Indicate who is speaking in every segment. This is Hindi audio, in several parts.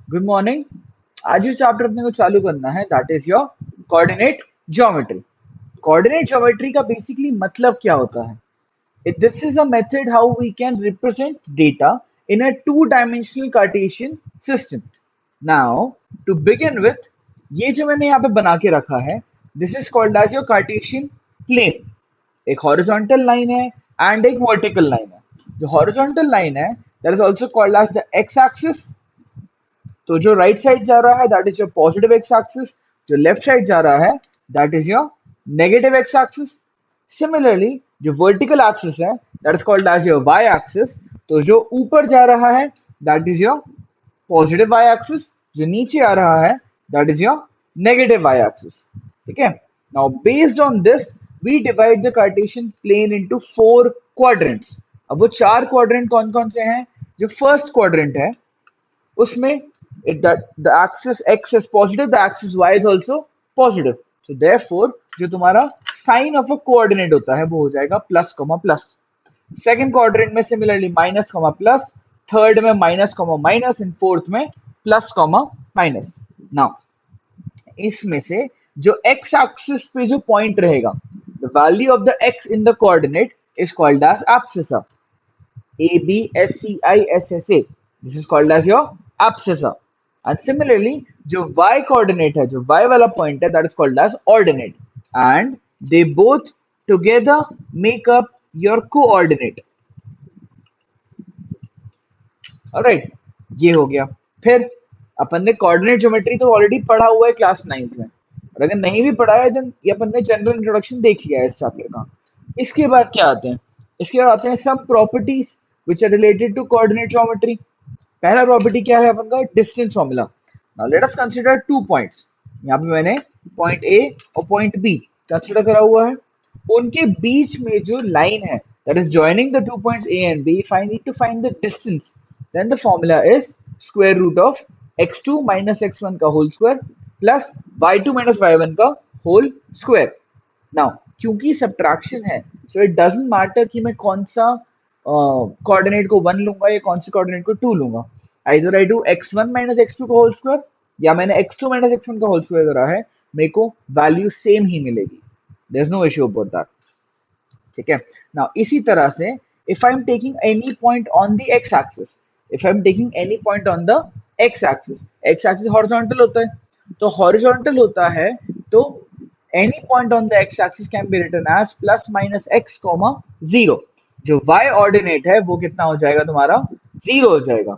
Speaker 1: Good morning. आज जो चैप्टर अपने को चालू करना है that is your coordinate geometry. Coordinate geometry का बेसिकली मतलब क्या होता है? This is a method how we can represent data in a two-dimensional Cartesian system. Now, to begin with, ये जो मैंने यहाँ पे बना के रखा है, this is called as your Cartesian plane. एक हॉरिजॉन्टल लाइन है एंड एक वर्टिकल लाइन है। जो हॉरिजॉन्टल लाइन है that is also called as the x axis. तो जो राइट साइड जा रहा है that is your positive x axis, जो लेफ्ट साइड जा रहा है that is your negative x axis. Similarly जो वर्टिकल एक्सिस है that is called as your y axis. तो जो ऊपर जा रहा है that is your positive y axis, जो नीचे आ रहा है that is your negative y axis. ठीक है, now based on this we divide the Cartesian plane into four quadrants. अब वो चार क्वाड्रेंट कौन कौन से हैं? जो फर्स्ट क्वाड्रेंट है उसमें the axis x is positive, the axis y is also positive. So therefore जो तुम्हारा साइन ऑफ अ कोऑर्डिनेट होता है वो हो जाएगा plus comma plus. Second quadrant में similarly minus comma plus, third में minus comma minus and fourth में प्लस कॉमा माइनस। नाउ इसमें से जो x एक्सिस पे जो पॉइंट रहेगा the value of the x in the coordinate is called as abscissa. ABSCISSA. This is called as your abscissa. And similarly, जो y coordinate है, जो y वाला point है, that is called as ordinate. And they both together make up your coordinate. Alright, ये हो गया। फिर अपन ने कोऑर्डिनेट ज्योमेट्री तो ऑलरेडी पढ़ा हुआ है क्लास 9th में, और अगर नहीं भी पढ़ा है देन ये अपन ने जनरल इंट्रोडक्शन देख लिया है इस चैप्टर का। इसके बाद क्या आते हैं? इसके बाद आते हैं some properties which are related to coordinate geometry. पहला प्रॉपर्टी क्या है अपन का? Distance formula. Now let us consider two points. यहाँ पे मैंने पॉइंट ए और पॉइंट बी कंसीडर करा हुआ है। उनके बीच में जो लाइन है that is joining the two points A and B, if I need to find the distance then the formula is square root of x2 minus x1 का whole square plus y2 minus y1 का whole square. Now क्योंकि subtraction है so it doesn't matter कि मैं कौन सा कोऑर्डिनेट को 1 लूंगा या कौन से कोऑर्डिनेट को 2 लूंगा। either I do x1 minus x2 का whole square या मैंने x2 minus x1 का whole square करा है, मेरे को वैल्यू सेम ही मिलेगी। there's no issue about that. ठीक है, नाउ इसी तरह से if I am taking any point on the x axis, if I am taking any point on the x axis horizontal होता है, तो horizontal होता है तो any point on the x axis can be written as plus minus x comma 0। जो y ऑर्डिनेट है वो कितना हो जाएगा तुम्हारा? 0 हो जाएगा।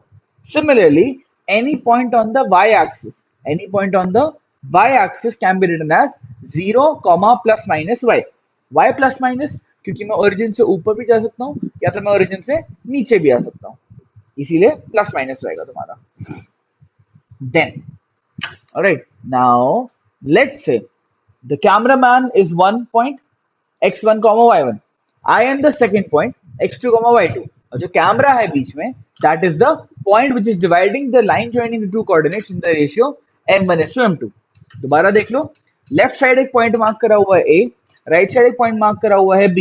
Speaker 1: Similarly, any point on the y axis, any point on the y axis can be written as 0 comma plus minus y। y plus minus क्योंकि मैं ओरिजिन से ऊपर भी जा सकता हूँ या तो मैं ओरिजिन से नीचे भी आ सकता हूँ, इसीलिए प्लस माइनस रहेगा तुम्हारा। Then alright, now let's say the cameraman is one point x1 y1, I am the second point x2 y2, और जो कैमरा है बीच में that is the point which is dividing the line joining the two coordinates in the ratio m1:m2। दोबारा देख लो, लेफ्ट साइड एक पॉइंट मार्क करा हुआ है a, राइट साइड एक पॉइंट मार्क करा हुआ है b।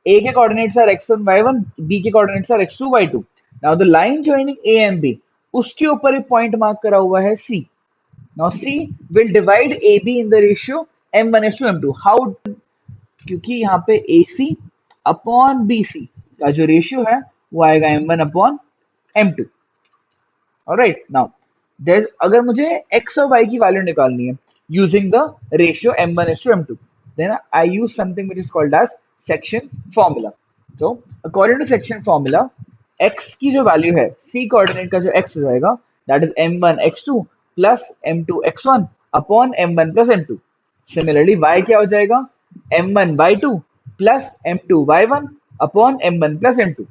Speaker 1: a के coordinates are x1 y1, b के coordinates are x2 y2। Now the line joining a and b, उसके ऊपर एक पॉइंट मार्क करा हुआ है c। Now c will divide ab in the ratio m1:m2। How? क्योंकि यहाँ पे AC अपॉन BC का जो रेशियो है वो आएगा m1/m2। ऑलराइट, नाउ देयर अगर मुझे x और y की वैल्यू निकालनी है using the ratio m1:m2, then I use something which is called as section formula. So according to section formula, x की जो वैल्यू है c कोऑर्डिनेट का जो x हो जाएगा that is m1x2 plus m2x1 upon m1 plus m2। Similarly y क्या हो जाएगा? m1y2 plus m2y1 upon m1 plus m2।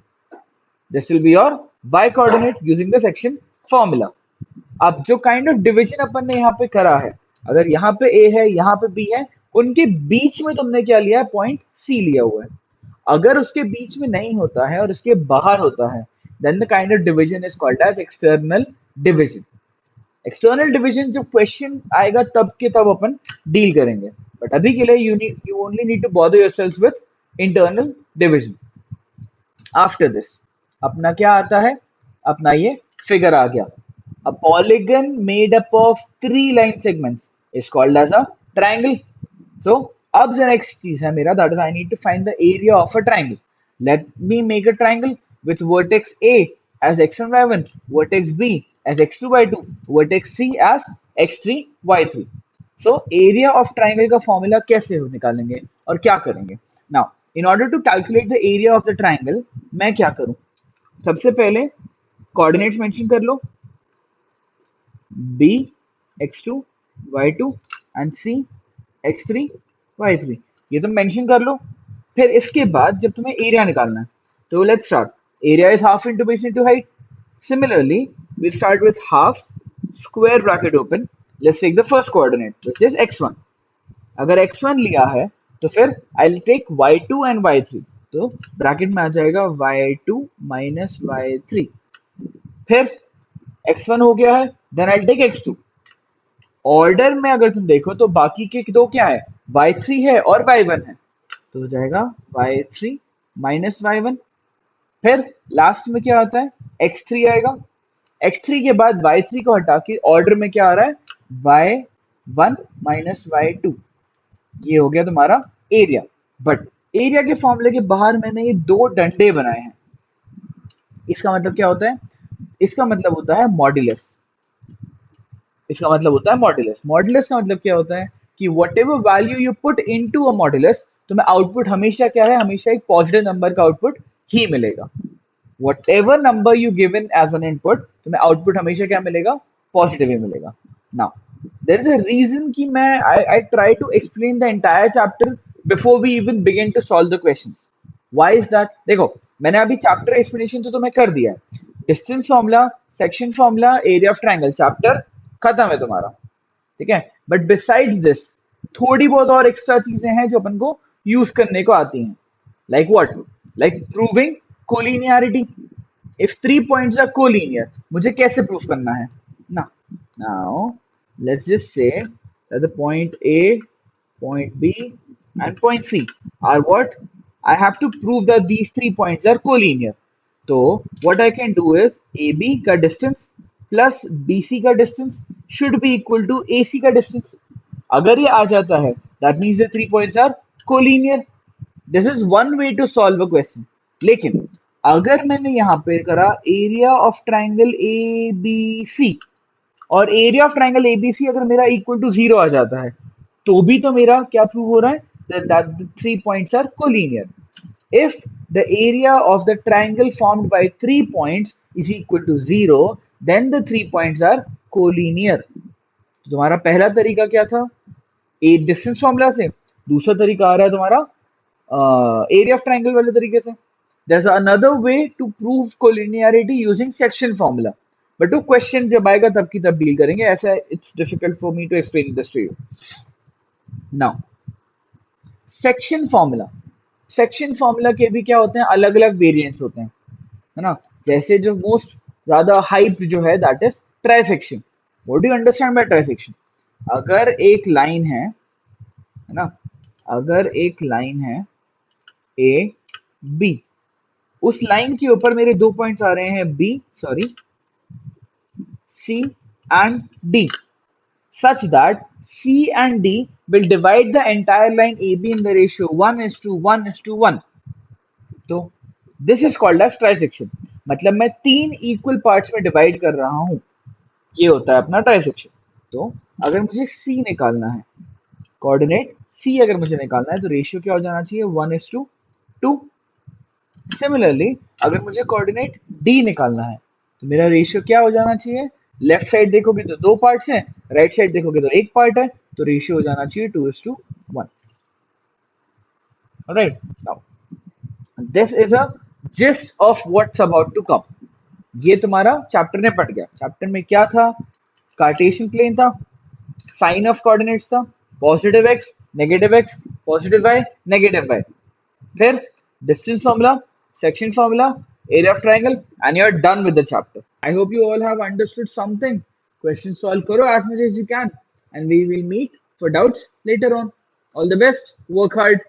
Speaker 1: This will be your y coordinate using the section formula। अब जो काइंड ऑफ डिवीजन अपन ने यहाँ पे करा है, अगर यहाँ पे a है यहाँ पे b है, उनके बीच में तुमने क्या लिया है? पॉइंट c लिया हुआ है। अगर उसके बीच में नहीं होता है और उसके बाहर होता है then the kind of division is called as external division. External division जब क्वेश्चन आएगा तब के तब अपन डील करेंगे, बट अभी के लिए you only need to bother yourself with internal division. After this अपना क्या आता है? अपना ये फिगर आ गया। A polygon made up of 3 line segments is called as a triangle. So अब the next चीज है मेरा, that is I need to find the area of a triangle. Let me make a triangle with vertex A as x1 y1, vertex B as x2 y2, vertex C as x3 y3. So area of triangle का formula कैसे निकालेंगे और क्या करेंगे? Now in order to calculate the area of the triangle मैं क्या करूं? सबसे पहले कोऑर्डिनेट्स मेंशन कर लो, b x2 y2 and c x3 y3, ये तुम मेंशन कर लो। फिर इसके बाद जब तुम्हें एरिया निकालना है तो let's start. Area is half into base into height. Similarly we start with half, square bracket open, let's take the first coordinate which is x1। अगर x1 लिया है तो फिर I will take y2 and y3, तो ब्रैकेट में आ जाएगा y2 माइनस y3। फिर x1 हो गया है, then I take x2। Order में अगर तुम देखो तो बाकी के दो क्या है, y3 है और y1 है, तो हो जाएगा y3 माइनस y1। फिर लास्ट में क्या आता है, x3 आएगा। x3 के बाद y3 को हटा के ऑर्डर में क्या आ रहा है, y1 माइनस y2। ये हो गया तुम्हारा एरिया। बट एरिया के फॉर्मूले के बाहर मैंने ये दो डंडे बनाए हैं। इसका मतलब क्या होता है, इसका मतलब होता है मॉड्यूलस। इसका मतलब होता है मॉड्यूलस। मॉड्यूलस का मतलब क्या होता है कि whatever value you put into a modulus, तुम्हें आउटपुट हमेशा क्या है, हमेशा एक पॉजिटिव नंबर का आउटपुट ही मिलेगा। Whatever number you given as an input, तुम्हें आउटपुट हमेशा क्या मिलेगा, पॉजिटिव ही मिलेगा। Now there is a reason कि मैं I try to explain the entire chapter before we even begin to solve the questions. Why is that? देखो मैंने अभी चैप्टर एक्सप्लेनेशन तो तुम्हें कर दिया है, distance formula, section formula, area of triangle, chapter खत्म है तुम्हारा, ठीक है। बट बिसाइड्स दिस थोड़ी बहुत और एक्स्ट्रा चीजें हैं जो अपन को यूज करने को आती हैं। Like what? Like proving collinearity. If 3 points are collinear, मुझे कैसे प्रूव करना है ना? Now let's just say that the point A, point B and point C are what? I have to prove that these 3 points are collinear. तो what I can do is AB का distance plus BC का distance should be equal to AC का distance. अगर ये आ जाता है that means the 3 points are collinear. This is one way to solve a question. लेकिन अगर मैंने यहाँ पे करा area of triangle A B C और एरिया ऑफ ट्राइंगल एबीसी अगर मेरा इक्वल टू 0 आ जाता है, तो भी तो मेरा क्या प्रूव हो रहा है, that the 3 points are collinear. If the area of the triangle formed by 3 points is equal to 0, then the 3 points are collinear. तो तुम्हारा पहला तरीका क्या था, एक डिस्टेंस फॉर्मूला से। दूसरा तरीका आ रहा है तुम्हारा एरिया ऑफ ट्राइंगल वाले तरीके से। There's another way to prove collinearity using section formula. But वो क्वेश्चन जब आएगा तब की तब डील करेंगे, ऐसा it's difficult for me to explain this to you now. Section formula, section formula के भी क्या होते हैं, अलग अलग वेरिएंट्स होते हैं, है ना। जैसे जो मोस्ट ज्यादा हाइप जो है that is trisection. What do you understand by trisection? अगर एक लाइन है ना, अगर एक लाइन है ए बी, उस लाइन के ऊपर मेरे 2 पॉइंट्स आ रहे हैं B, sorry C and D, such that C and D will divide the entire line AB in the ratio 1:1:1. तो this is called as trisection. मतलब मैं 3 इक्वल पार्ट्स में डिवाइड कर रहा हूं, ये होता है अपना ट्राइसेक्शन। तो अगर मुझे C निकालना है, कोऑर्डिनेट C अगर मुझे निकालना है तो रेशियो क्या हो जाना चाहिए, 1:2। सिमिलरली अगर मुझे कोऑर्डिनेट D निकालना है तो मेरा रेशियो क्या हो जाना चाहिए, लेफ्ट साइड देखोगे तो 2 पार्ट्स हैं, राइट साइड देखोगे तो 1 पार्ट है, तो रेशियो हो जाना चाहिए 2:1। Alright, now this is a gist of what's about to come. ये तुम्हारा चैप्टर ने पढ़ गया। चैप्टर में क्या था, कार्टेशियन प्लेन था, साइन ऑफ कोऑर्डिनेट्स था, positive X, negative X, positive Y, negative Y, फिर distance formula, section formula, area of triangle, and you're done with the chapter. I hope you all have understood something. Questions solve karo as much as you can, and we will meet for doubts later on. All the best. Work hard.